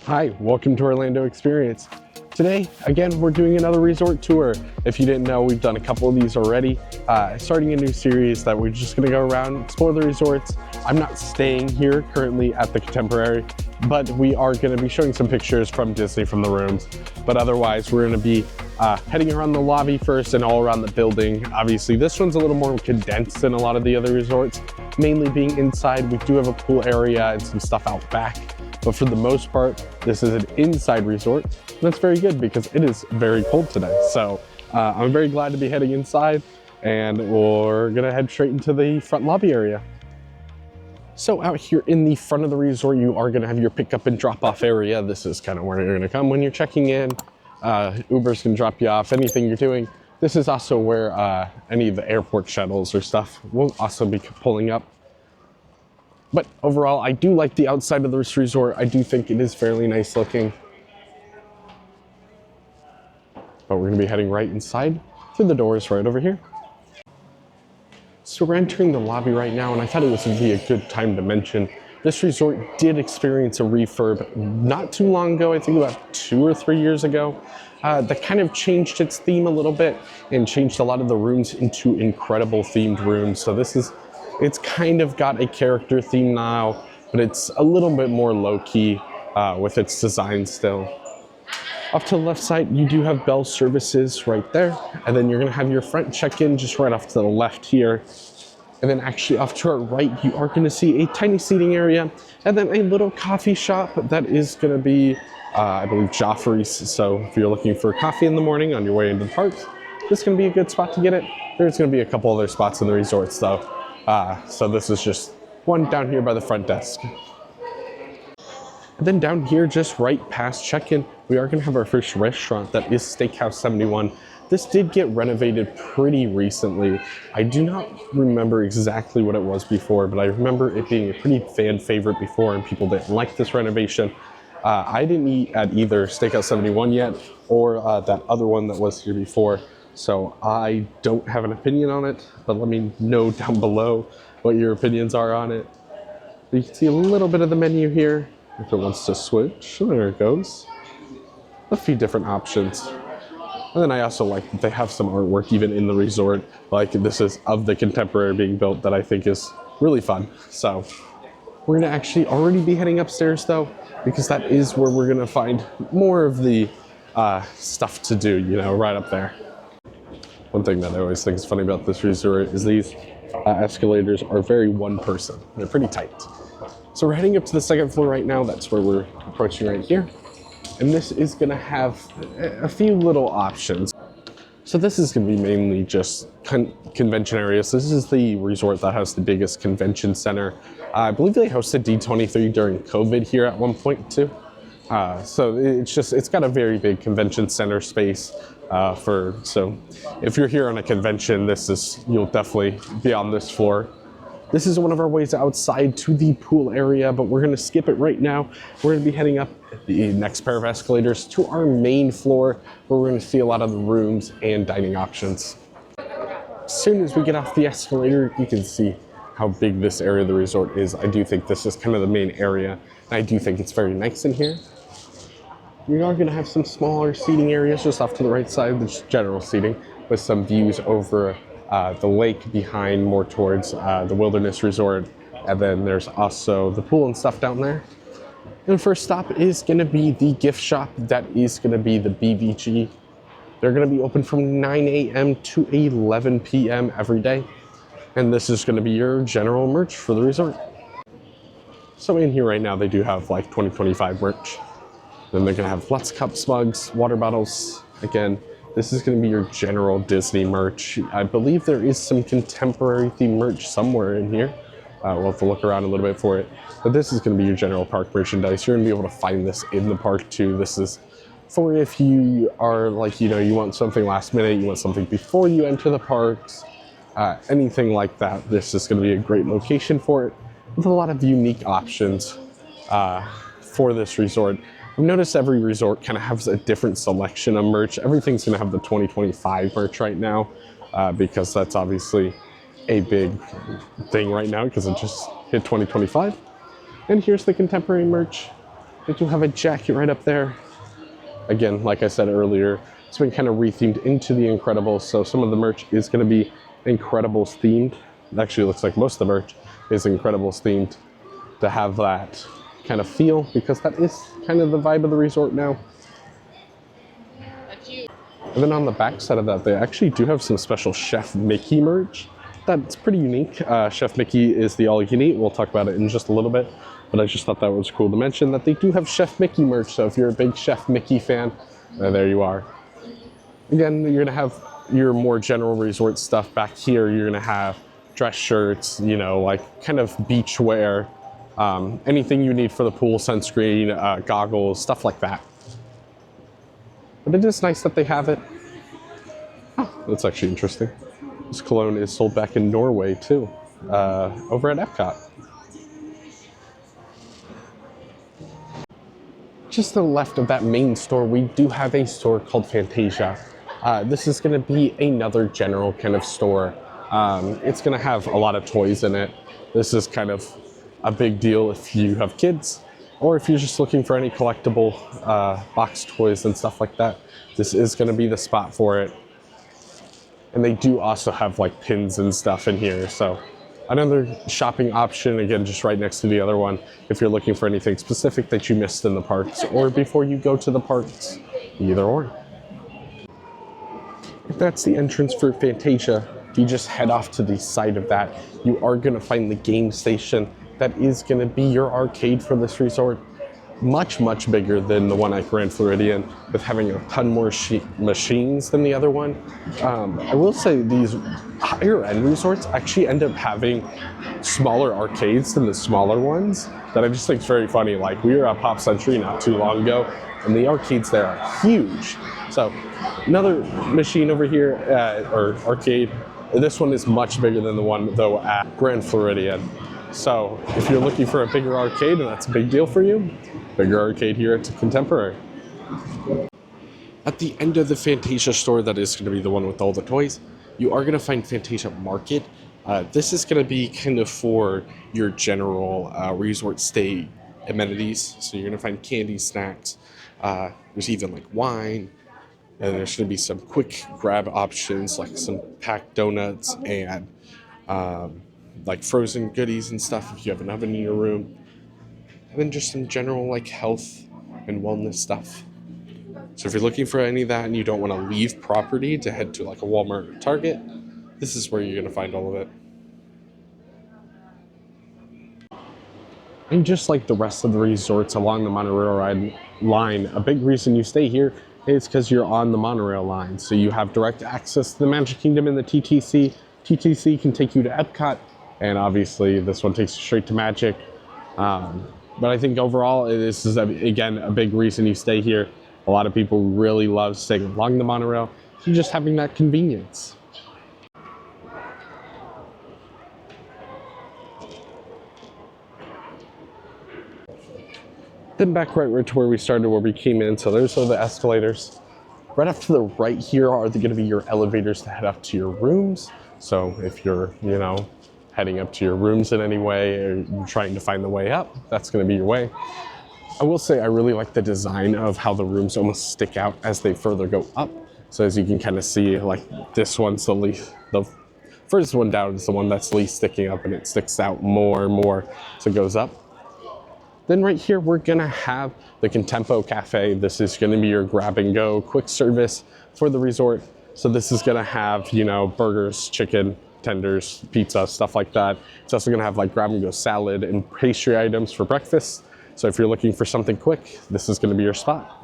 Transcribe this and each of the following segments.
Hi, welcome to Orlando Experience. Today, again, we're doing another resort tour. If you didn't know, we've done a couple of these already. Starting a new series that we're just gonna go around, explore the resorts. I'm not staying here currently at the Contemporary, but we are gonna be showing some pictures from Disney from the rooms. But otherwise, we're gonna be heading around the lobby first and all around the building. Obviously, this one's a little more condensed than a lot of the other resorts, mainly being inside. We do have a pool area and some stuff out back. But for the most part, this is an inside resort. And that's very good because it is very cold today. So I'm very glad to be heading inside, and we're gonna head straight into the front lobby area. So out here in the front of the resort, you are gonna have your pickup and drop off area. This is kind of where you're gonna come when you're checking in. Ubers can drop you off, anything you're doing. This is also where any of the airport shuttles or stuff will also be pulling up. But overall, I do like the outside of this resort. I do think it is fairly nice looking. But we're gonna be heading right inside through the doors right over here. So we're entering the lobby right now, and I thought it would be a good time to mention this resort did experience a refurb not too long ago, I think about 2 or 3 years ago, that kind of changed its theme a little bit and changed a lot of the rooms into incredible themed rooms. So it's kind of got a character theme now, but it's a little bit more low-key with its design still. Off to the left side, you do have bell services right there, and then you're gonna have your front check-in just right off to the left here. And then actually off to our right, you are gonna see a tiny seating area, and then a little coffee shop that is gonna be, I believe, Joffrey's. So if you're looking for coffee in the morning on your way into the parks, this is gonna be a good spot to get it. There's gonna be a couple other spots in the resorts though. So this is just one down here by the front desk. And then down here, just right past check-in, we are gonna have our first restaurant that is Steakhouse 71. This did get renovated pretty recently. I do not remember exactly what it was before, but I remember it being a pretty fan favorite before and people didn't like this renovation. I didn't eat at either Steakhouse 71 yet or that other one that was here before. So I don't have an opinion on it, but let me know down below what your opinions are on it. You can see a little bit of the menu here. If it wants to switch, there it goes. A few different options. And then I also like that they have some artwork even in the resort. Like this is of the Contemporary being built that I think is really fun. So we're gonna actually already be heading upstairs though, because that is where we're gonna find more of the stuff to do, you know, right up there. One thing that I always think is funny about this resort is these escalators are very one person. They're pretty tight. So we're heading up to the second floor right now. That's where we're approaching right here. And this is gonna have a few little options. So this is gonna be mainly just convention areas. This is the resort that has the biggest convention center. I believe they hosted D23 during COVID here at one point too. So it's got a very big convention center space. So if you're here on a convention, you'll definitely be on this floor. This is one of our ways outside to the pool area, but we're gonna skip it right now. We're gonna be heading up the next pair of escalators to our main floor, where we're gonna see a lot of the rooms and dining options. As soon as we get off the escalator, you can see how big this area of the resort is. I do think this is kind of the main area, and I do think it's very nice in here. We are gonna have some smaller seating areas just off to the right side, just general seating, with some views over the lake behind, more towards the Wilderness Resort. And then there's also the pool and stuff down there. And first stop is gonna be the gift shop. That is gonna be the BVG. They're gonna be open from 9 a.m. to 11 p.m. every day. And this is gonna be your general merch for the resort. So in here right now, they do have like 2025 merch. Then they're gonna have lots of cups, mugs, water bottles. Again, this is gonna be your general Disney merch. I believe there is some contemporary themed merch somewhere in here. We'll have to look around a little bit for it. But this is gonna be your general park merchandise. You're gonna be able to find this in the park too. This is for if you are like, you know, you want something last minute, you want something before you enter the parks, anything like that. This is gonna be a great location for it with a lot of unique options for this resort. I've noticed every resort kind of has a different selection of merch. Everything's gonna have the 2025 merch right now because that's obviously a big thing right now because it just hit 2025. And here's the contemporary merch. They do have a jacket right up there. Again, like I said earlier, it's been kind of rethemed into the Incredibles, so some of the merch is going to be Incredibles themed. It actually looks like most of the merch is Incredibles themed to have that kind of feel, because that is kind of the vibe of the resort now. And then on the back side of that, they actually do have some special Chef Mickey merch. That's pretty unique. Chef Mickey is the all-you-can-eat. We'll talk about it in just a little bit, but I just thought that was cool to mention that they do have Chef Mickey merch. So if you're a big Chef Mickey fan, there you are. Again, you're gonna have your more general resort stuff back here. You're gonna have dress shirts, you know, like kind of beach wear, anything you need for the pool, sunscreen, goggles, stuff like that. But it is nice that they have it. Oh, that's actually interesting. This cologne is sold back in Norway too, over at Epcot. Just to the left of that main store, we do have a store called Fantasia. This is going to be another general kind of store. It's going to have a lot of toys in it. This is kind of a big deal if you have kids, or if you're just looking for any collectible box toys and stuff like that. This is going to be the spot for it. And they do also have like pins and stuff in here. So another shopping option, again, just right next to the other one, if you're looking for anything specific that you missed in the parks or before you go to the parks, either or. If that's the entrance for Fantasia, if you just head off to the side of that, you are going to find the game station. That is going to be your arcade for this resort. Much, much bigger than the one at Grand Floridian, with having a ton more machines than the other one. I will say these higher end resorts actually end up having smaller arcades than the smaller ones, that I just think is very funny. Like, we were at Pop Century not too long ago, and the arcades there are huge. So another machine over here, or arcade. This one is much bigger than the one though at Grand Floridian. So if you're looking for a bigger arcade and that's a big deal for you, bigger arcade here at Contemporary. At the end of the Fantasia store, that is going to be the one with all the toys, you are going to find Fantasia Market. This is going to be kind of for your general resort stay amenities. So you're going to find candy, snacks. There's even like wine. And there's going to be some quick grab options like some packed donuts and like frozen goodies and stuff if you have an oven in your room. And then just some general like health and wellness stuff. So if you're looking for any of that and you don't want to leave property to head to like a Walmart or Target, this is where you're going to find all of it. And just like the rest of the resorts along the monorail line, a big reason you stay here is because you're on the monorail line. So you have direct access to the Magic Kingdom and the TTC. TTC can take you to Epcot, and obviously this one takes you straight to Magic. But I think overall, this is, again, a big reason you stay here. A lot of people really love staying along the monorail. You're just having that convenience. Then back right to where we started, where we came in. So those are the escalators. Right off to the right here are going to be your elevators to head up to your rooms. So if you're, you know, heading up to your rooms in any way, or you're trying to find the way up, that's going to be your way. I will say I really like the design of how the rooms almost stick out as they further go up. So as you can kind of see, like this one's the first one down is the one that's least sticking up, and it sticks out more and more as it goes up. Then right here, we're gonna have the Contempo Cafe. This is gonna be your grab and go quick service for the resort. So this is gonna have, you know, burgers, chicken, tenders, pizza, stuff like that. It's also gonna have like grab and go salad and pastry items for breakfast. So if you're looking for something quick, this is gonna be your spot.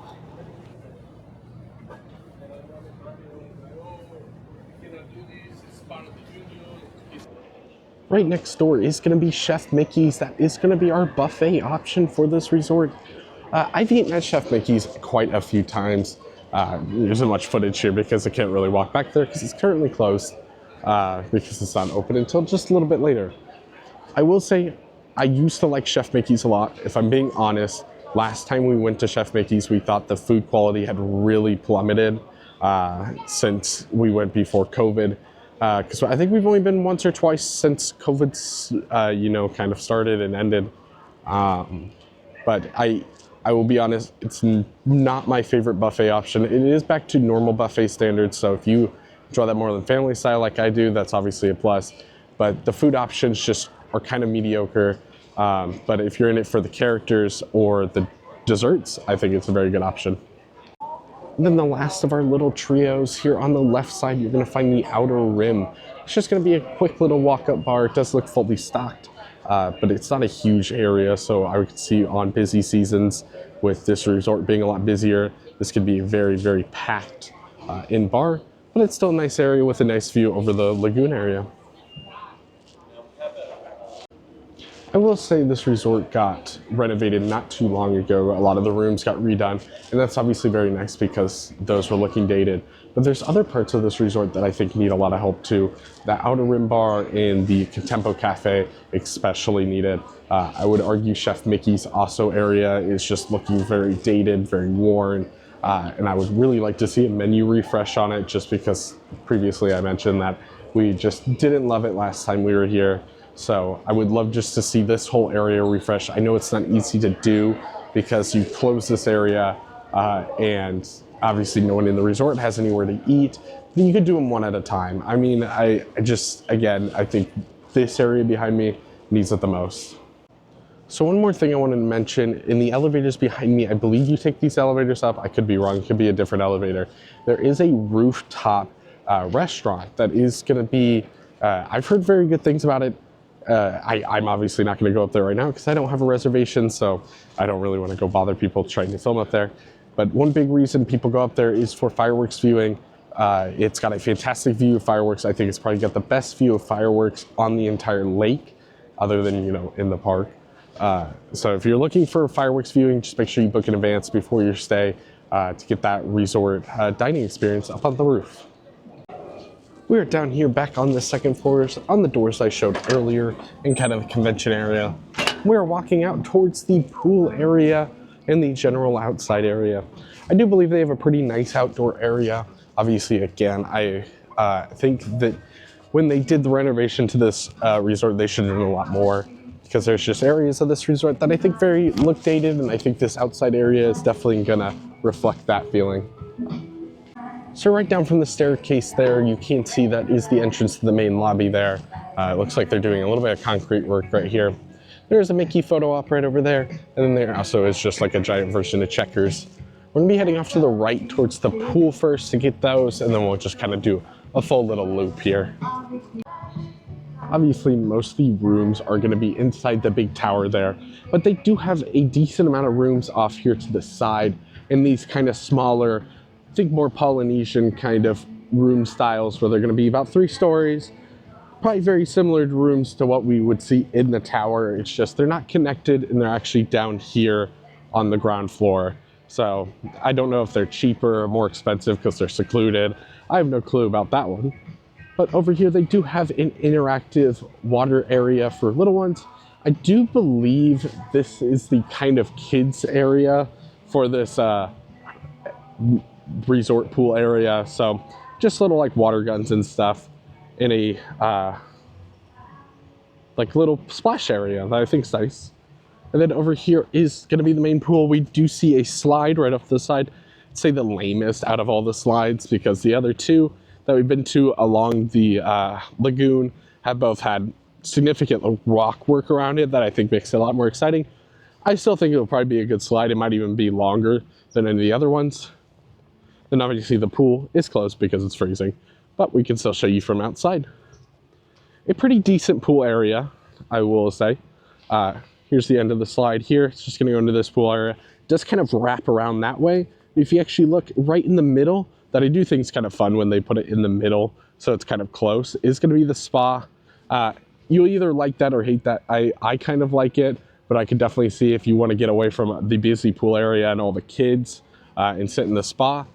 Right next door is going to be Chef Mickey's. That is going to be our buffet option for this resort. I've eaten at Chef Mickey's quite a few times. There isn't much footage here because I can't really walk back there because it's currently closed because it's not open until just a little bit later. I will say I used to like Chef Mickey's a lot. If I'm being honest, last time we went to Chef Mickey's, we thought the food quality had really plummeted since we went before COVID. Because I think we've only been once or twice since COVID's, you know, kind of started and ended. But I I will be honest, it's not my favorite buffet option. It is back to normal buffet standards, so if you enjoy that more than family style like I do, that's obviously a plus. But the food options just are kind of mediocre. But if you're in it for the characters or the desserts, I think it's a very good option. And then the last of our little trios here on the left side, you're going to find the Outer Rim. It's just going to be a quick little walk-up bar. It does look fully stocked, but it's not a huge area, so I would see on busy seasons with this resort being a lot busier, this could be a very, very packed in bar, but it's still a nice area with a nice view over the lagoon area. I will say this resort got renovated not too long ago. A lot of the rooms got redone, and that's obviously very nice because those were looking dated. But there's other parts of this resort that I think need a lot of help too. The Outer Rim Bar and the Contempo Cafe especially needed. I would argue Chef Mickey's also area is just looking very dated, very worn. And I would really like to see a menu refresh on it just because previously I mentioned that we just didn't love it last time we were here. So I would love just to see this whole area refresh. I know it's not easy to do because you close this area and obviously no one in the resort has anywhere to eat. You could do them one at a time. I mean, I think this area behind me needs it the most. So one more thing I wanted to mention, in the elevators behind me, I believe you take these elevators up. I could be wrong, it could be a different elevator. There is a rooftop restaurant that is gonna be, I've heard very good things about it. I'm obviously not going to go up there right now because I don't have a reservation, so I don't really want to go bother people trying to film up there. But one big reason people go up there is for fireworks viewing. It's got a fantastic view of fireworks. I think it's probably got the best view of fireworks on the entire lake, other than, you know, in the park. So if you're looking for fireworks viewing, just make sure you book in advance before your stay to get that resort dining experience up on the roof. We are down here back on the second floors on the doors I showed earlier in kind of the convention area. We are walking out towards the pool area and the general outside area. I do believe they have a pretty nice outdoor area. Obviously, again, I think that when they did the renovation to this resort, they should have done a lot more because there's just areas of this resort that I think very look dated, and I think this outside area is definitely gonna reflect that feeling. So right down from the staircase there, you can see that is the entrance to the main lobby there. It looks like they're doing a little bit of concrete work right here. There's a Mickey photo op right over there, and then there also is just like a giant version of Checkers. We're gonna be heading off to the right towards the pool first to get those, and then we'll just kind of do a full little loop here. Obviously, most of the rooms are gonna be inside the big tower there, but they do have a decent amount of rooms off here to the side in these kind of smaller, I think more Polynesian kind of room styles where they're going to be about 3 stories, probably very similar to rooms to what we would see in the tower. It's just they're not connected and they're actually down here on the ground floor. So I don't know if they're cheaper or more expensive because they're secluded. I have no clue about that one. But over here they do have an interactive water area for little ones. I do believe this is the kind of kids area for this resort pool area, so just little like water guns and stuff in a like little splash area that I think is nice. And then over here is going to be the main pool. We do see a slide right off the side. I'd say the lamest out of all the slides because the other two that we've been to along the lagoon have both had significant rock work around it that I think makes it a lot more exciting. I still think it'll probably be a good slide. It might even be longer than any of the other ones. Then obviously the pool is closed because it's freezing, but we can still show you from outside. A pretty decent pool area, I will say. Here's the end of the slide here. It's just gonna go into this pool area. It does kind of wrap around that way. If you actually look right in the middle, that I do think is kind of fun when they put it in the middle, so it's kind of close, is gonna be the spa. You'll either like that or hate that. I kind of like it, but I can definitely see if you wanna get away from the busy pool area and all the kids and sit in the spa,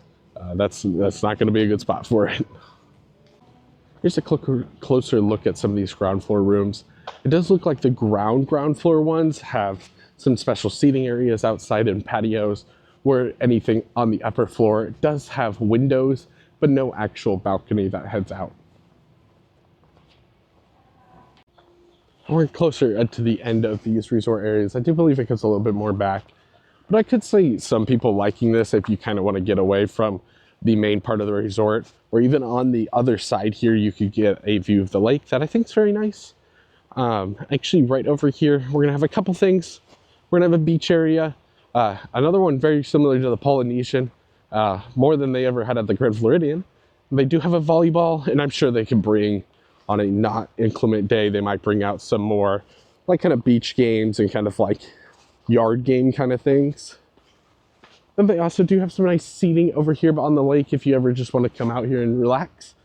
that's not going to be a good spot for it. Here's a closer look at some of these ground floor rooms. It does look like the ground floor ones have some special seating areas outside and patios, where anything on the upper floor does have windows, but no actual balcony that heads out. We're closer to the end of these resort areas. I do believe it goes a little bit more back. But I could see some people liking this if you kind of want to get away from the main part of the resort, or even on the other side here, you could get a view of the lake that I think is very nice. Actually, right over here, we're gonna have a couple things. We're gonna have a beach area. Another one very similar to the Polynesian, more than they ever had at the Grand Floridian. They do have a volleyball, and I'm sure they can bring, on a not inclement day, they might bring out some more like kind of beach games and kind of like yard game kind of things. Then they also do have some nice seating over here on the lake if you ever just want to come out here and relax.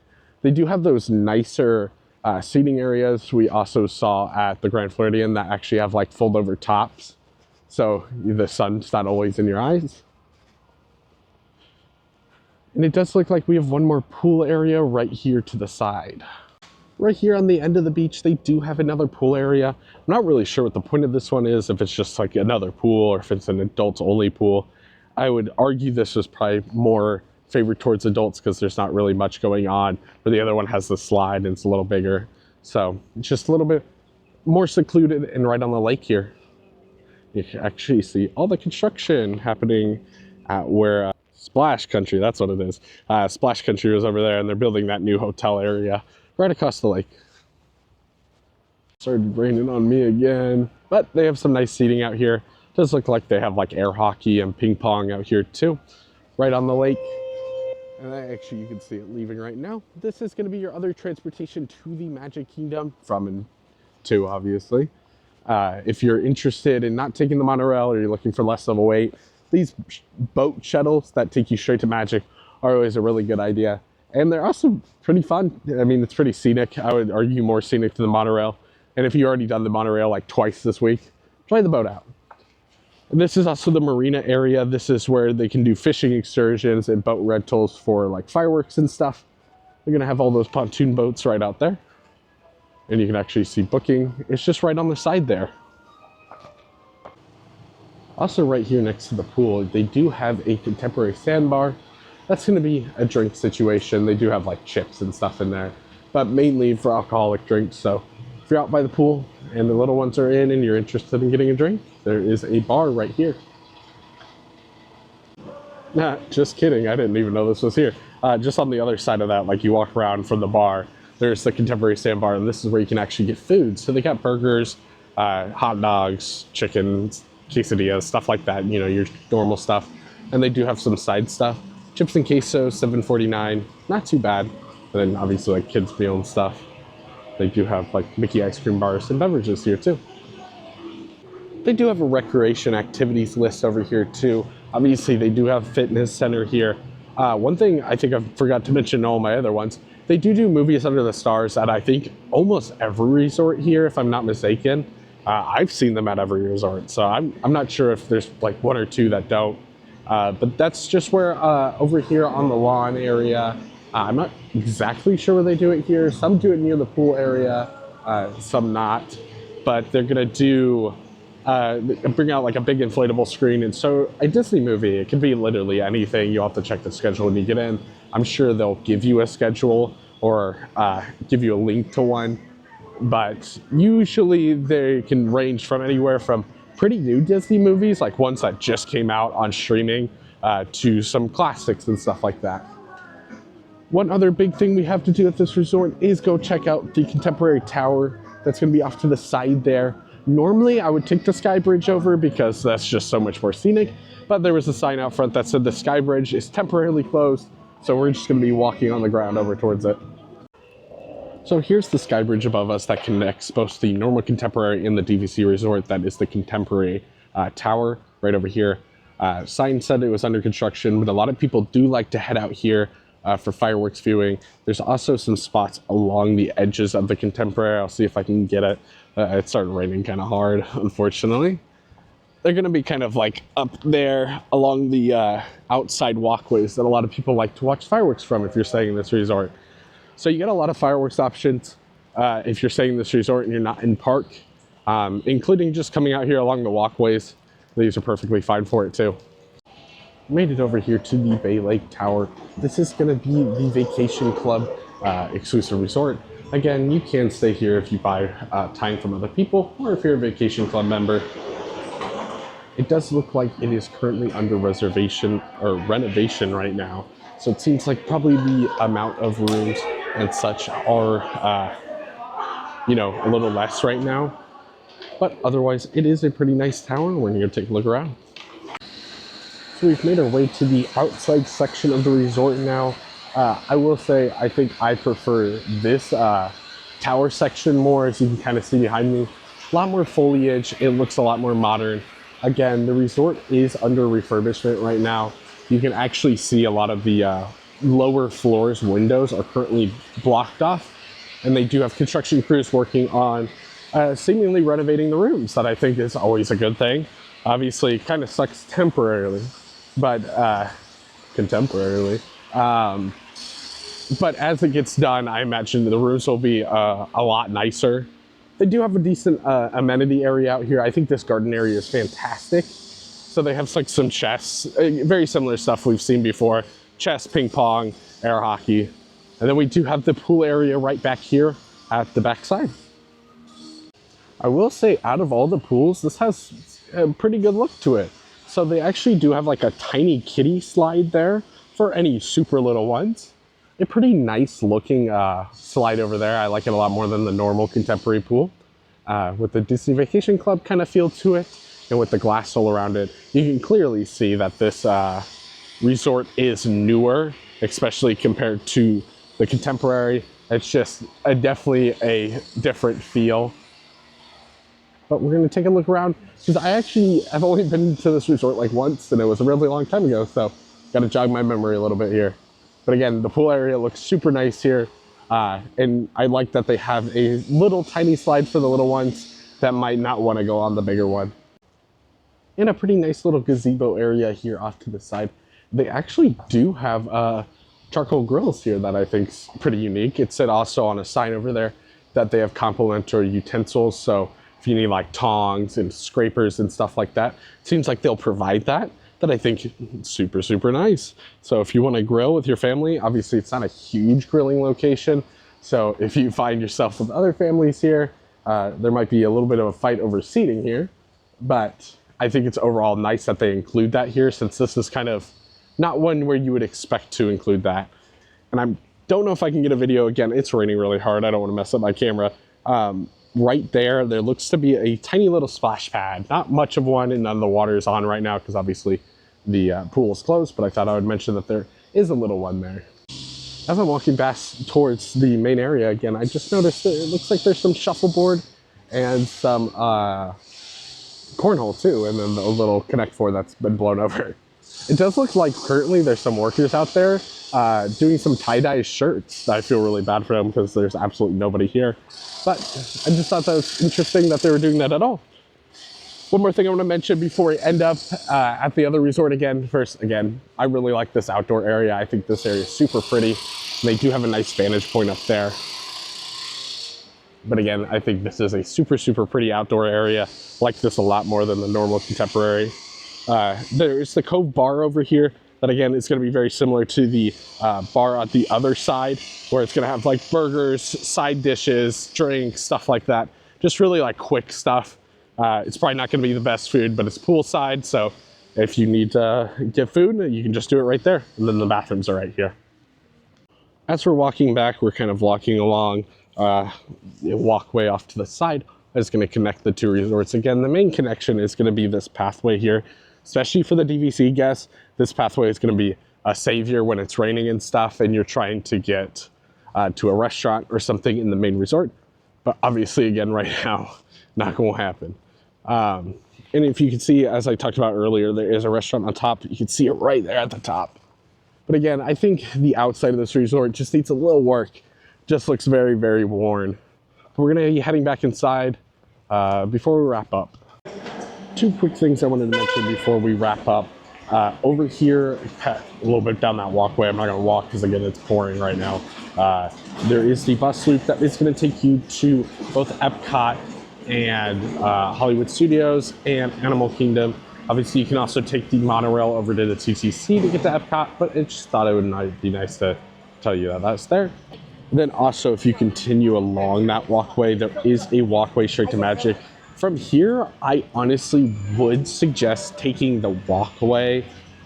They do have those nicer seating areas we also saw at the Grand Floridian that actually have like fold over tops, so the sun's not always in your eyes. And it does look like we have one more pool area right here to the side. Right here on the end of the beach, they do have another pool area. I'm not really sure what the point of this one is, if it's just like another pool or if it's an adults only pool. I would argue this was probably more favored towards adults because there's not really much going on, where the other one has the slide and it's a little bigger. So it's just a little bit more secluded and right on the lake here. You can actually see all the construction happening at where Splash Country, that's what it is. Splash Country was over there, and they're building that new hotel area right across the lake. Started raining on me again, but they have some nice seating out here. Does look like they have like air hockey and ping pong out here too, right on the lake. And actually, you can see it leaving right now. This is going to be your other transportation to the Magic Kingdom, from and to, obviously. If you're interested in not taking the monorail, or you're looking for less of a wait, these boat shuttles that take you straight to Magic are always a really good idea. And they're also pretty fun. I mean, it's pretty scenic. I would argue more scenic than the monorail. And if you've already done the monorail like twice this week, try the boat out. This is also the marina area. This is where they can do fishing excursions and boat rentals for like fireworks and stuff. They're gonna have all those pontoon boats right out there. And you can actually see booking. It's just right on the side there. Also right here next to the pool, they do have a contemporary sandbar. That's gonna be a drink situation. They do have like chips and stuff in there, but mainly for alcoholic drinks. So if you're out by the pool and the little ones are in and you're interested in getting a drink, there is a bar right here. Nah, just kidding. I didn't even know this was here. Just on the other side of that, like you walk around from the bar, there's the contemporary sandbar, and this is where you can actually get food. So they got burgers, hot dogs, chickens, quesadillas, stuff like that, you know, your normal stuff. And they do have some side stuff. Chips and queso, $7.49, not too bad. And then obviously like kids meal and stuff. They do have like Mickey ice cream bars and beverages here too. They do have a recreation activities list over here too. Obviously they do have fitness center here. One thing I think I forgot to mention in all my other ones, they do movies under the stars at I think almost every resort here, if I'm not mistaken. I've seen them at every resort, so I'm not sure if there's like one or two that don't. But that's just where over here on the lawn area, I'm not exactly sure where they do it here. Some do it near the pool area, some not. But they're gonna do bring out like a big inflatable screen, and so a Disney movie, it can be literally anything. You'll have to check the schedule when you get in. I'm sure they'll give you a schedule or give you a link to one, but usually they can range from anywhere from pretty new Disney movies, like ones that just came out on streaming, to some classics and stuff like that. One other big thing we have to do at this resort is go check out the Contemporary Tower. That's gonna be off to the side there. Normally I would take the Sky Bridge over because that's just so much more scenic, but there was a sign out front that said the Sky Bridge is temporarily closed, so we're just gonna be walking on the ground over towards it. So here's the Sky Bridge above us that connects both the normal Contemporary and the DVC Resort. That is the Contemporary Tower right over here. Sign said it was under construction, but a lot of people do like to head out here for fireworks viewing. There's also some spots along the edges of the Contemporary. I'll see if I can get it. It started raining kind of hard, unfortunately. They're gonna be kind of like up there along the outside walkways that a lot of people like to watch fireworks from if you're staying in this resort. So you get a lot of fireworks options if you're staying in this resort and you're not in park, including just coming out here along the walkways. These are perfectly fine for it too. Made it over here to the Bay Lake Tower. This is gonna be the Vacation Club exclusive resort. Again, you can stay here if you buy time from other people or if you're a Vacation Club member. It does look like it is currently under reservation or renovation right now. So it seems like probably the amount of rooms and such are, a little less right now. But otherwise, it is a pretty nice tower. We're going to take a look around. So we've made our way to the outside section of the resort now. I will say, I think I prefer this tower section more, as you can kind of see behind me. A lot more foliage. It looks a lot more modern. Again, the resort is under refurbishment right now. You can actually see a lot of the lower floors windows are currently blocked off, and they do have construction crews working on seemingly renovating the rooms. That I think is always a good thing. Obviously, it kind of sucks temporarily, but contemporarily. But as it gets done, I imagine the rooms will be a lot nicer. They do have a decent amenity area out here. I think this garden area is fantastic. So they have like some chess, very similar stuff we've seen before. Chess, ping pong, air hockey. And then we do have the pool area right back here at the backside. I will say, out of all the pools, this has a pretty good look to it. So they actually do have like a tiny kiddie slide there for any super little ones. A pretty nice looking slide over there. I like it a lot more than the normal contemporary pool. With the Disney Vacation Club kind of feel to it, and with the glass all around it, you can clearly see that this resort is newer, especially compared to the contemporary. It's just definitely a different feel. But we're going to take a look around, because I actually have only been to this resort like once, and it was a really long time ago, so got to jog my memory a little bit here. But again, the pool area looks super nice here, and I like that they have a little tiny slide for the little ones that might not want to go on the bigger one. And a pretty nice little gazebo area here off to the side. They actually do have charcoal grills here that I think is pretty unique. It said also on a sign over there that they have complimentary utensils, so if you need like tongs and scrapers and stuff like that, it seems like they'll provide that. That I think is super, super nice. So if you want to grill with your family, obviously it's not a huge grilling location. So if you find yourself with other families here, there might be a little bit of a fight over seating here, but I think it's overall nice that they include that here, since this is kind of not one where you would expect to include that. And I don't know if I can get a video. Again, it's raining really hard. I don't want to mess up my camera. Right there looks to be a tiny little splash pad. Not much of one, and none of the water is on right now because obviously the pool is closed, but I thought I would mention that there is a little one there. As I'm walking back towards the main area again, I just noticed that it looks like there's some shuffleboard and some cornhole too, and then the little Connect Four that's been blown over. It does look like currently there's some workers out there doing some tie-dye shirts. I feel really bad for them because there's absolutely nobody here. But I just thought that was interesting that they were doing that at all. One more thing I want to mention before we end up at the other resort again. First, again, I really like this outdoor area. I think this area is super pretty. They do have a nice vantage point up there. But again, I think this is a super, super pretty outdoor area. I like this a lot more than the normal contemporary. There's the Cove Bar over here. That again is going to be very similar to the bar on the other side, where it's going to have like burgers, side dishes, drinks, stuff like that. Just really like quick stuff. It's probably not going to be the best food, but it's poolside, so if you need to get food, you can just do it right there. And then the bathrooms are right here. As we're walking back, we're kind of walking along a walkway off to the side that's going to connect the two resorts. Again, the main connection is going to be this pathway here. Especially for the DVC guests, this pathway is going to be a savior when it's raining and stuff, and you're trying to get to a restaurant or something in the main resort. But obviously, again, right now, not going to happen. And if you can see, as I talked about earlier, there is a restaurant on top. You can see it right there at the top. But again, I think the outside of this resort just needs a little work. Just looks very, very worn. We're going to be heading back inside before we wrap up. Two quick things I wanted to mention before we wrap up. Over here, a little bit down that walkway, I'm not going to walk because again it's pouring right now. There is the bus loop that is going to take you to both Epcot and Hollywood Studios and Animal Kingdom. Obviously you can also take the monorail over to the TTC to get to Epcot, but I just thought it would be nice to tell you that that's there. And then also, if you continue along that walkway, there is a walkway straight to Magic. From here, I honestly would suggest taking the walkway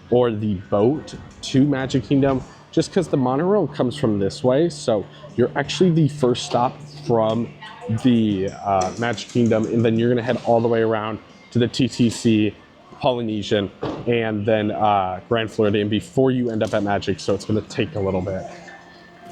or the boat to Magic Kingdom, just because the monorail comes from this way. So you're actually the first stop from the Magic Kingdom, and then you're gonna head all the way around to the TTC, Polynesian, and then Grand Floridian before you end up at Magic, so it's gonna take a little bit.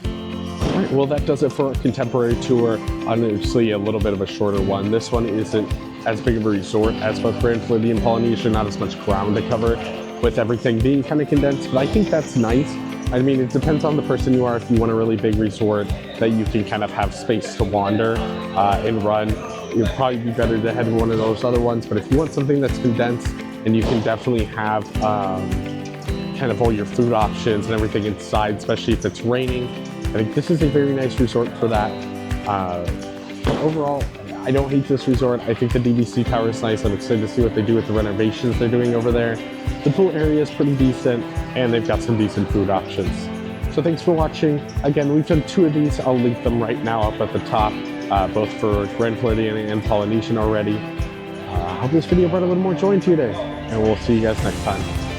All right, well, that does it for our contemporary tour. Honestly, a little bit of a shorter one. This one isn't as big of a resort as both Grand Floridian and Polynesian, not as much ground to cover with everything being kind of condensed, but I think that's nice. I mean, it depends on the person you are. If you want a really big resort that you can kind of have space to wander and run, it would probably be better to head to one of those other ones. But if you want something that's condensed and you can definitely have kind of all your food options and everything inside, especially if it's raining, I think this is a very nice resort for that. Overall, I don't hate this resort. I think the DVC Tower is nice. I'm excited to see what they do with the renovations they're doing over there. The pool area is pretty decent, and they've got some decent food options. So thanks for watching. Again, we've done 2 of these. I'll link them right now up at the top, both for Grand Floridian and Polynesian already. I hope this video brought a little more joy into your day, and we'll see you guys next time.